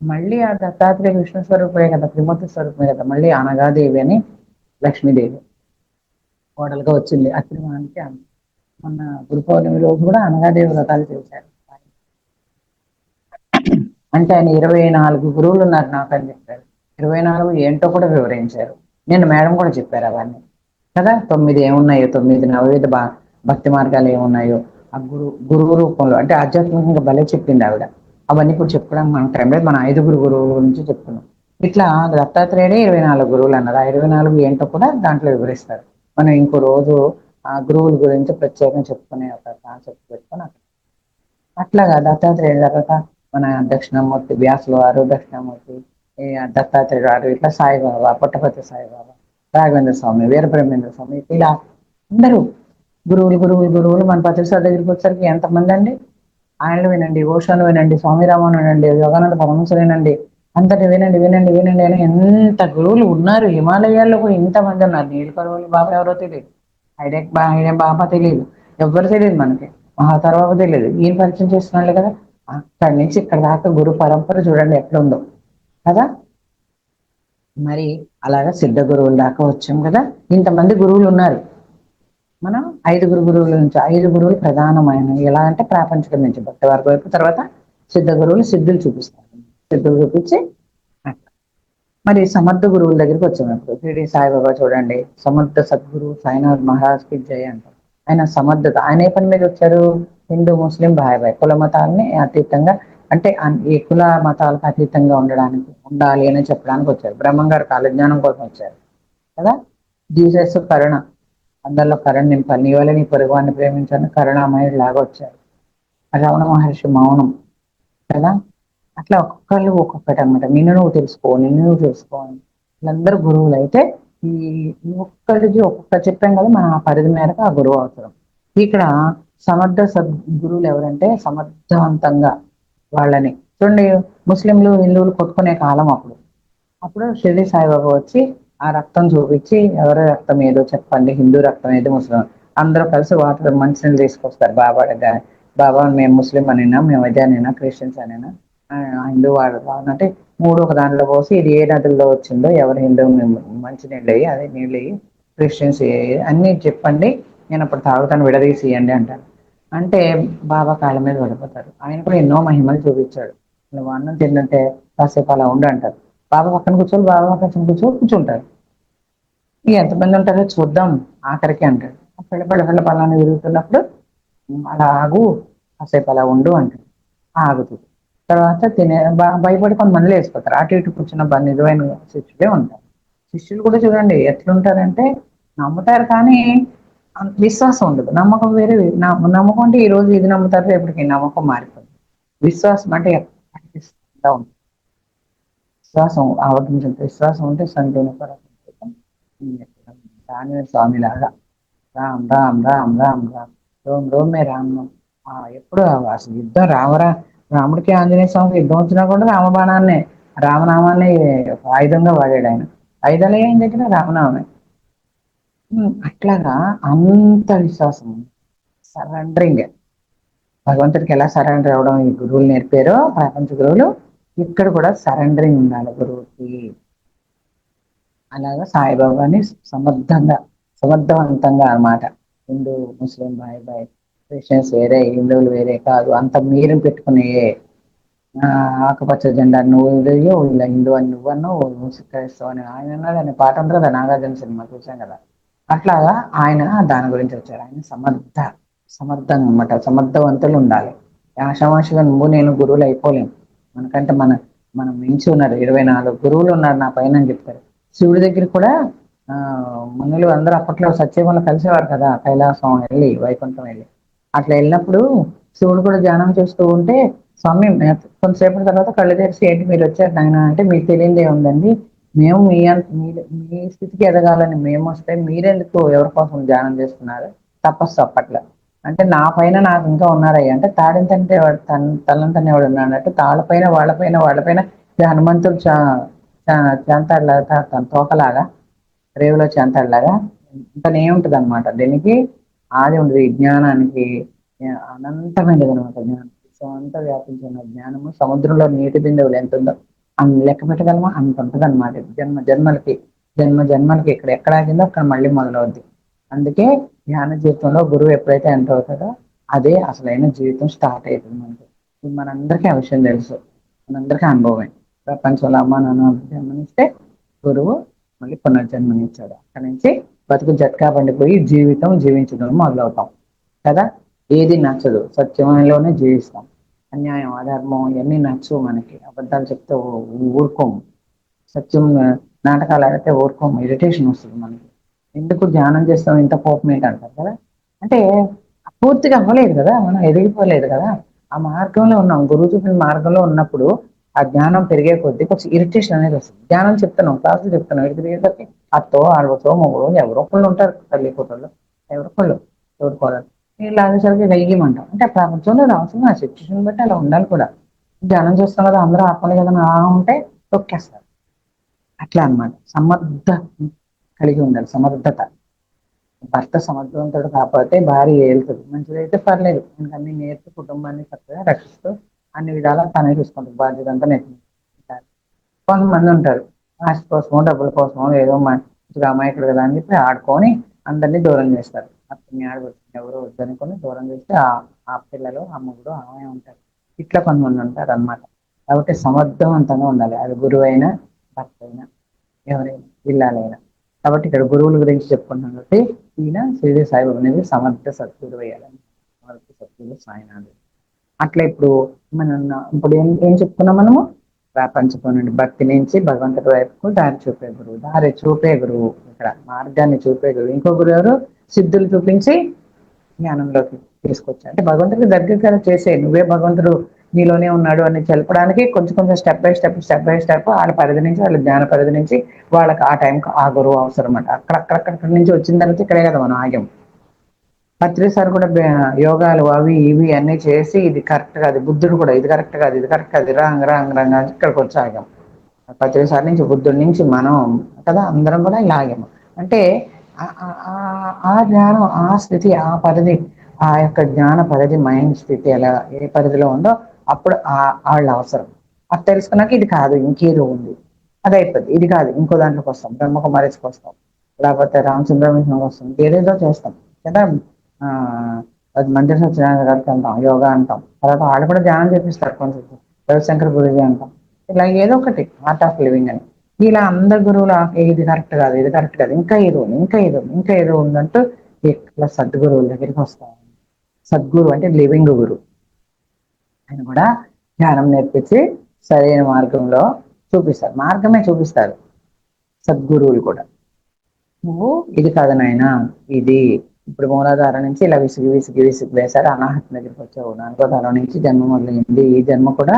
మళ్ళీ ఆ దత్తాత్రేయ విష్ణు స్వరూపమే కదా, త్రిమూర్తి స్వరూపమే కదా, మళ్ళీ అనగాదేవి అని లక్ష్మీదేవి కోడలుగా వచ్చింది అత్రిమానికి. మొన్న గురు పౌర్ణమి రోజు కూడా అనగాదేవి వ్రతాలు చేశారు. అంటే ఆయన 24 గురువులు ఉన్నారు నాకు అని చెప్పారు. 24 ఏంటో కూడా వివరించారు. నేను మేడం కూడా చెప్పారు అవన్నీ కదా. 9 ఏమున్నాయో, 9 నవవిధ భక్తి మార్గాలు ఏమున్నాయో ఆ గురువు రూపంలో అంటే ఆధ్యాత్మికంగా భలే చెప్పింది ఆవిడ. అవన్నీ ఇప్పుడు చెప్పుకోవడానికి మన టైం లేదు. మన 5 గురువుల గురించి చెప్తున్నాం. ఇట్లా దత్తాత్రేయుడే 24 గురువులు అన్నారు. ఆ 24 ఏంటో కూడా దాంట్లో వివరిస్తారు. మనం ఇంకో రోజు ఆ గురువుల గురించి ప్రత్యేకంగా చెప్పుకునే ఒక కాన్సెప్ట్ పెట్టుకొని అట్లాగా దత్తాత్రేయుడు తర్వాత మన దక్షిణామూర్తి వ్యాసుల వారు, దక్షిణామూర్తి, ఈ దత్తాత్రేయుడు వారు, ఇట్లా సాయిబాబా, పుట్టపర్తి సాయిబాబా, రాఘవేంద్ర స్వామి, వీరబ్రహ్మేంద్ర స్వామి, ఇలా అందరూ గురువులు మన పత్రిసార్ దగ్గరికి వచ్చరికి ఎంతమంది అండి. ఆయనలు వినండి, ఓషోను వినండి, స్వామి రామన్ వినండి, యోగానంద పరమహంస వినండి, అంతటి వినండి వినండి వినండి అని ఎంత గురువులు ఉన్నారు. హిమాలయాల్లో కూడా ఇంతమంది ఉన్నారు. నీలకరోలి బాబా ఎవరో తెలియదు, హైడెక్ బాబా తెలియదు, ఎవ్వరు తెలియదు మనకి, మహాతర్వాబు తెలియదు. ఈయన పరిచయం చేస్తున్నాడు కదా. అక్కడి నుంచి ఇక్కడ దాకా గురు పరంపర చూడండి ఎట్లుందో కదా. మరి అలాగా సిద్ధ గురువుల దాకా వచ్చాం కదా. ఇంతమంది గురువులు ఉన్నారు. మనం 5 గురువుల నుంచి 5 గురువులు ప్రధానమైన ఎలా అంటే ప్రాపంచికం నుంచి భక్తి వరకు వైపు, తర్వాత సిద్ధ గురువులు సిద్ధులు చూపిస్తారు. సిద్ధులు చూపించి మరి సమర్థ గురువుల దగ్గరికి వచ్చినప్పుడు షిరిడి సాయిబాబా చూడండి, సమర్థ సద్గురు సాయినాథ్ మహారాజ్ కి జయ అంటారు. ఆయన సమర్థత, ఆయన ఏ పని మీద వచ్చారు? హిందూ ముస్లిం భాయ్ భాయ్ కుల మతాలని అతీతంగా, అంటే ఈ కుల మతాలకు అతీతంగా ఉండాలి అని చెప్పడానికి వచ్చారు. బ్రహ్మం గారు కాలజ్ఞానం కోసం వచ్చారు కదా. జీసస్ కరుణ, అందరిలో కరుణ నింపాలి, నీ వల్ల నీ పొరుగువాన్ని ప్రేమించాలని కరుణామయుడు లాగా వచ్చారు. రమణ మహర్షి మౌనం కదా. అట్లా ఒక్కొక్కళ్ళు ఒక్కొక్కటి అనమాట. నిన్ను నువ్వు తెలుసుకో అని వీళ్ళందరూ గురువులు అయితే ఈ ఒక్కరికి ఒక్కొక్క చెప్పాం కదా. మన ఆ పరిధి మేరకు ఆ గురువు అవసరం. ఇక్కడ సమర్థ సద్గురువులు ఎవరంటే సమర్థవంతంగా వాళ్ళని చూడండి. ముస్లింలు హిందువులు కొట్టుకునే కాలం అప్పుడు, షిరిడి సాయిబాబా వచ్చి ఆ రక్తం చూపించి ఎవరి రక్తం ఏదో చెప్పండి, హిందూ రక్తం ఏదో ముస్లిం, అందరూ కలిసి వాటర్ మంచినీళ్ళు తీసుకొస్తారు బాబా దగ్గర. బాబా మేము ముస్లిం అనినా, మేము అదేనైనా, క్రిస్టియన్స్ అనినా, హిందూ వాడు కావాలంటే 3 ఒక దాంట్లో పోసి ఇది ఏ నదుల్లో వచ్చిందో ఎవరు హిందూ మంచినీళ్ళు అయ్యి అదే నీళ్ళు అయ్యి, క్రిస్టియన్స్ అన్ని చెప్పండి, నేను అప్పుడు తాగుతాను, విడదీసి ఇవ్వండి అంటారు. అంటే బాబా కాళ్ళ మీద పడిపోతారు. ఆయన కూడా ఎన్నో మహిమలు చూపించాడు. నువ్వు అన్నం తిందంటే కాసేపు అలా ఉండి అంటారు. బాబా పక్కన కూర్చొని బాబా పక్కన కూర్చుంటారు. ఇక ఎంతమంది ఉంటారో చూద్దాం ఆఖరికి అంటాడు. పలానా తిరుగుతున్నప్పుడు అలా ఆగు, కాసేపు అలా ఉండు అంటాడు. ఆగుతుంది. తర్వాత భయపడి కొంతమంది లేసిపోతారు. అటు ఇటు కూర్చున్న నిజమైన శిష్యులే ఉంటారు. శిష్యులు కూడా చూడండి ఎట్లుంటారంటే నమ్ముతారు కానీ విశ్వాసం ఉండదు. నమ్మకం వేరే, నమ్మకం అంటే ఈ రోజు ఇది నమ్ముతారు, రేపటికి నమ్మకం మారిపోతుంది. విశ్వాసం అంటే ఎప్పటికీ ఉంటుంది. విశ్వాసం ఆవగించంత విశ్వాసం ఉంటే సంతోషం ఆంజనేయ స్వామి లాగా రామ్ రామ్ రామ్ రామ్ రామ్ రోమ్ రోమే రామ్ ఎప్పుడు అసలు యుద్ధం రాముడికి ఆంజనేయ స్వామికి యుద్ధం వచ్చినా కూడా రామబాణాన్నే, రామనామాన్ని ఒక ఆయుధంగా వాడాడు ఆయన. ఆయుధాలు ఏం దగ్గర రామనామే. అట్లాగా అంత విశ్వాసం, సరెండరింగ్. భగవంతుడికి ఎలా సరెండర్ అవ్వడం ఈ గురువులు నేర్పారో ప్రపంచ గురువులు, ఇక్కడ కూడా సరెండరింగ్ ఉండాలి గురువుకి. అలాగా సాయిబాబాని సమర్థవంతంగా అన్నమాట. హిందూ ముస్లిం బాయ్ బాయ్, క్రిస్టియన్స్ వేరే, హిందువులు వేరే కాదు, అంత మీరు పెట్టుకునే ఆకుపచ్చ జెండా నువ్వు ఇదయ్యో, ఇలా హిందూ అని నువ్వన్నావు, క్రైస్తవు అని ఆయన అన్నాడు అనే పాట ఉంటుంది కదా, నాగార్జున సినిమా చూసాం కదా. అట్లాగా ఆయన దాని గురించి వచ్చారు. ఆయన సమర్థం అనమాట. సమర్థవంతులు ఉండాలి. ఆషామాషిగా నువ్వు నేను గురువులు అయిపోలేము. మనకంటే మనం మించి ఉన్నారు. 24 గురువులు ఉన్నారు నా పైన అని చెప్తారు. శివుడి దగ్గర కూడా ఆ మునులు అందరూ అప్పట్లో సత్యవంలో కలిసేవారు కదా, కైలాసం వెళ్ళి వైకుంఠం వెళ్ళి. అట్లా వెళ్ళినప్పుడు శివుడు కూడా ధ్యానం చేస్తూ ఉంటే స్వామి కొంతసేపటి తర్వాత కళ్ళు తెరిచి ఏంటి మీరు వచ్చారు నాయన అంటే, మీకు తెలియదే ఉందండి, మేము మీ స్థితికి ఎదగాలని మేము వస్తే మీరెందుకు ఎవరి కోసం ధ్యానం చేస్తున్నారు, తపస్సు అప్పట్లో అంటే నా పైన నాకు ఇంకా ఉన్నారయ్య అంటే తాడింతంటే తలంతనే వాడు ఉన్నాడంటే వాళ్ళపైన హనుమంతుడు చెంతాడులాగా తన తోకలాగా, రేవులో చెంతాడులాగా ఇంకనే ఉంటుంది అనమాట. దీనికి ఆది ఉండదు. ఈ జ్ఞానానికి అనంతమైనది అనమాట. జ్ఞానం అంతా వ్యాపించిన జ్ఞానము సముద్రంలో నీటి బిందువులు ఎంత ఉందో లెక్క పెట్టగలమా అంత ఉంటుంది అనమాట. జన్మలకి జన్మలకి ఇక్కడ ఎక్కడ ఆగిందో అక్కడ మళ్ళీ మొదలవుద్ది. అందుకే ధ్యాన జీవితంలో గురువు ఎప్పుడైతే ఎంటర్ అవుతాడో అదే అసలైన జీవితం స్టార్ట్ అవుతుంది మనకి. ఇది మనందరికీ ఆ విషయం తెలుసు, మనందరికీ అనుభవమే. ప్రపంచంలో అమ్మ నాన్న జన్మనిస్తే గురువు మళ్ళీ పునర్జన్మనిచ్చాడు. అక్కడి నుంచి బతుకు జట్కా పండిపోయి జీవితం జీవించడం మొదలవుతాం కదా. ఏది నచ్చదు, సత్యంలోనే జీవిస్తాం. అన్యాయం అధర్మం ఇవన్నీ నచ్చవు మనకి. అబద్ధాలు చెప్తే ఊరుకోము, సత్యం నాటకాలు ఆడితే ఊరుకోము, ఇరిటేషన్ వస్తుంది మనకి. ఎందుకు ధ్యానం చేస్తాం ఇంత కోపం ఏంటంటారు కదా. అంటే పూర్తిగా అవ్వలేదు కదా, మనం ఎదిగిపోలేదు కదా, ఆ మార్గంలో ఉన్నాం. గురువు చూపిన మార్గంలో ఉన్నప్పుడు ఆ జ్ఞానం పెరిగే కొద్దీ కొంచెం ఇరిటేషన్ అనేది వస్తుంది. జ్ఞానం చెప్తున్నాం, క్లాసులు చెప్తున్నాం, ఇది తిరిగేసరికి అత్తో ఆడవతో మొగడు ఎవరో ఒకళ్ళు ఉంటారు, తల్లి కూతుళ్ళు ఎవరో ఒకళ్ళు తోడుకోవాలి. వీళ్ళు అనేసరికి వెయ్యమంటాం. అంటే ఆ ప్రపంచంలో అవసరం, ఆ సిచ్యువేషన్ బట్టి అలా ఉండాలి కూడా. ధ్యానం చేస్తాం కదా అందరూ ఆత్మలు కదా అలా ఉంటే తొక్కేస్తారు. అట్లా అన్నమాట. సమర్థ కలిగి ఉండాలి, సమర్థత. భర్త సమర్థవంతుడు కాకపోతే భార్య ఏలుతుంది. మంచిదైతే పర్లేదు, ఇంకా అన్ని నేర్పి కుటుంబాన్ని చక్కగా రక్షిస్తూ అన్ని విధాలా తనే చూసుకుంటుంది, బాధ్యత అంతా నేర్పి. కొంతమంది ఉంటారు ఆస్తి కోసమో డబ్బుల కోసమో ఏదో మంచిగా అమాయకుడు కదా అని చెప్పి ఆడుకొని అందరినీ దూరం చేస్తారు. అతన్ని ఆడబడుతుంది ఎవరో వద్దనుకొని దూరం చేస్తే ఆ పిల్లలు ఆ మొగుడు ఆమె ఉంటారు. ఇట్లా కొంతమంది ఉంటారు అన్నమాట. కాబట్టి సమర్థవంతంగా ఉండాలి, అది గురువు అయినా భర్త అయినా ఎవరైనా పిల్లలైనా. కాబట్టి ఇక్కడ గురువుల గురించి చెప్పుకుంటున్నాం కాబట్టి ఈయన షిరిడి సాయిబాబా అనేది సమర్థ సద్గురువు అయ్యాలని, సమర్థ సద్గురు సాయినాథుడు. అట్లా ఇప్పుడు మనం ఇప్పుడు ఏం చెప్పుకున్నాం మనము, ప్రపంచం నుండి భక్తి నుంచి భగవంతుడి వైపుకు దారి చూపే గురువు. దారి చూపే గురువు, ఇక్కడ మార్గాన్ని చూపే గురువు. ఇంకో గురువు ఎవరు, సిద్ధులు చూపించి జ్ఞానంలోకి తీసుకొచ్చారు. అంటే భగవంతుడికి దగ్గరగా చేసే, నువ్వే భగవంతుడు నీలోనే ఉన్నాడు అని తెలపడానికి కొంచెం కొంచెం స్టెప్ బై స్టెప్ వాళ్ళ పరిధి నుంచి, వాళ్ళ జ్ఞాన పరిధి నుంచి వాళ్ళకి ఆ టైంకి ఆ గురువు అవసరం అంట. అక్కడక్కడి నుంచి వచ్చిన తర్వాత ఇక్కడే కదా మనం ఆగాం. పత్రి సార్ కూడా యోగాలు అవి ఇవి అన్ని చేసి ఇది కరెక్ట్ కాదు, బుద్ధుడు కూడా ఇది కరెక్ట్ కాదు, ఇది కరెక్ట్ కాదు, రాంగ్ రాంగ్ రాంగ్ అని ఇక్కడికి వచ్చి ఆగాం. పత్రి సార్ నుంచి బుద్ధుడి నుంచి మనం కదా అందరం కూడా ఇలా ఆగాము. అంటే ఆ జ్ఞానం, ఆ స్థితి, ఆ పరిధి, ఆ యొక్క జ్ఞాన పరిధి, మైండ్ స్థితి ఎలా ఏ పరిధిలో ఉందో అప్పుడు వాళ్ళ అవసరం. అది తెలుసుకున్నాక ఇది కాదు ఇంకేదో ఉంది, అది అయిపోద్ది. ఇది కాదు ఇంకో దాంట్లోకి వస్తాం, బ్రహ్మకుమారిస్కి వస్తాం, లేకపోతే రామచంద్ర మిషన్కి వస్తాం, ఏదేదో చేస్తాం కదా. ఆ అది మందిర సత్యనారాయణ గారికి అంటాం, యోగా అంటాం. తర్వాత వాళ్ళు కూడా ధ్యానం చేపిస్తారు కొంచెం, రవిశంకర్ గురుజీ అంటాం. ఇలా ఏదో ఒకటి ఆర్ట్ ఆఫ్ లివింగ్ అని. ఇలా అందరు గురువులు ఇది కరెక్ట్ కాదు, ఇది కరెక్ట్ కాదు, ఇంకా ఏదో ఇంకా ఏదో ఇంకా ఏదో ఉందంటూ ఇట్లా సద్గురువుల దగ్గరికి వస్తాం. సద్గురు అంటే లివింగ్ గురు. ఆయన కూడా ధ్యానం నేర్పించి సరైన మార్గంలో చూపిస్తారు, మార్గమే చూపిస్తారు సద్గురువులు కూడా. నువ్వు ఇది కాదు నాయనా, ఇది ఇప్పుడు మూలాధారం నుంచి ఇలా విసిగి వేశారు, అనాహతం దగ్గరికి వచ్చావు. నాలుగో దారం నుంచి జన్మ మొదలైంది, ఈ జన్మ కూడా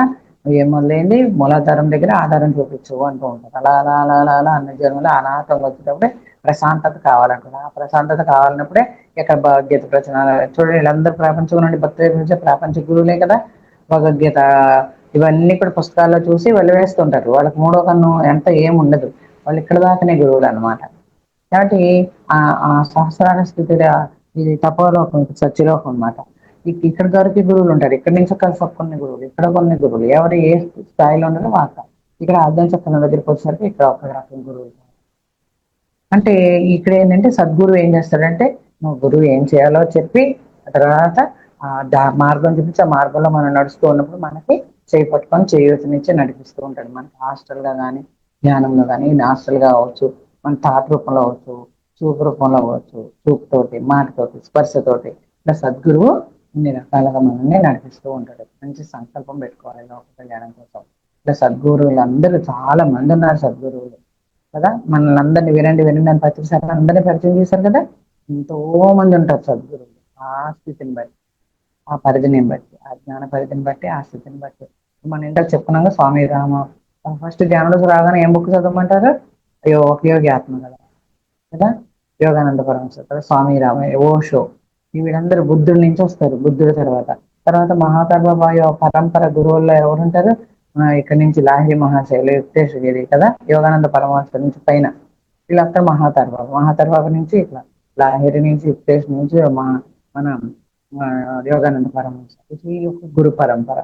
ఏం మొదలైంది, మూలాధారం దగ్గర ఆధారం చూపించు అంటూ ఉంటారు. అలా అలా అలా అలా అలా అన్ని జన్మలో అనాహతం వచ్చేటప్పుడే ప్రశాంతత కావాలంటున్నారు. ఆ ప్రశాంతత కావాలన్నప్పుడే ఇక్కడ భగవద్గీత ప్రచనాలు చూడండి. వీళ్ళందరూ ప్రపంచం నుండి భక్తి నుంచే ప్రపంచ గురువులే కదా. భగవద్గీత ఇవన్నీ కూడా పుస్తకాల్లో చూసి వెలివేస్తుంటారు. వాళ్ళకి మూడో కన్ను ఎంత ఏం ఉండదు, వాళ్ళు ఇక్కడ దాకానే గురువులు అనమాట. కాబట్టి ఆ సహస్రార స్థితిలో ఇది తపోలోకం, సత్యలోకం అనమాట. ఇక్కడ దొరికి గురువులు ఉంటారు, ఇక్కడ నుంచి కలిసి కొన్ని గురువులు, ఇక్కడ కొన్ని గురువులు, ఎవరు ఏ స్థాయిలో ఉన్నారో వాళ్ళ. ఇక్కడ అర్థం చక్కన దగ్గరికి వచ్చేసరికి ఇక్కడ ఒక రకం గురువులు. అంటే ఇక్కడ ఏంటంటే సద్గురువు ఏం చేస్తాడంటే నువ్వు గురువు ఏం చేయాలో చెప్పి ఆ తర్వాత మార్గం చూపించి ఆ మార్గంలో మనం నడుస్తూ ఉన్నప్పుడు మనకి చేయి పట్టుకొని చేయూతనిచ్చి నడిపిస్తూ ఉంటాడు. మనకి హాస్టల్ గా కానీ జ్ఞానంలో కానీ, హాస్టల్ గా అవ్వచ్చు, మన తాట రూపంలో అవ్వచ్చు, చూపు రూపంలో అవ్వచ్చు, చూపుతోటి, మాటతోటి, స్పర్శతోటి. ఇట్లా సద్గురువు ఇన్ని రకాలుగా మనల్ని నడిపిస్తూ ఉంటాడు. మంచి సంకల్పం పెట్టుకోవాలి లోక కళ్యాణం కోసం. ఇట్లా సద్గురువులు అందరూ చాలా మంది ఉన్నారు, సద్గురువులు కదా. మనల్ని అందరినీ వినండి వినండి అని ప్రతిసారి అందరినీ పరిచయం చేశారు కదా. ఎంతో మంది ఉంటారు సద్గురువులు, ఆ స్థితిని బట్టి, ఆ పరిధిని బట్టి, ఆ జ్ఞాన పరిధిని బట్టి, ఆ స్థితిని బట్టి. మన ఇంట్లో చెప్పుకున్నాక స్వామి రామ ఫస్ట్ ధ్యానంలోకి రాగానే ఏం బుక్ చదవమంటారు, యోగి ఆత్మ కదా, యోగానంద పరమహంస కదా, స్వామి రామ, ఓషో, వీళ్ళందరూ బుద్ధుడి నుంచి వస్తారు. బుద్ధుడి తర్వాత తర్వాత మహాపర్వభావ పరంపర గురువుల్లో ఎవరుంటారు, ఇక్కడ నుంచి లాహిరి మహాశైలు, యుక్తేశ్వరి కదా, యోగానంద పరమహంస నుంచి పైన వీళ్ళంతా మహాతర్బాబు నుంచి ఇట్లా లాహిరి నుంచి యుక్తేశ్వరి నుంచి మన యోగానంద పరమహంస, ఇది ఒక గురు పరంపర.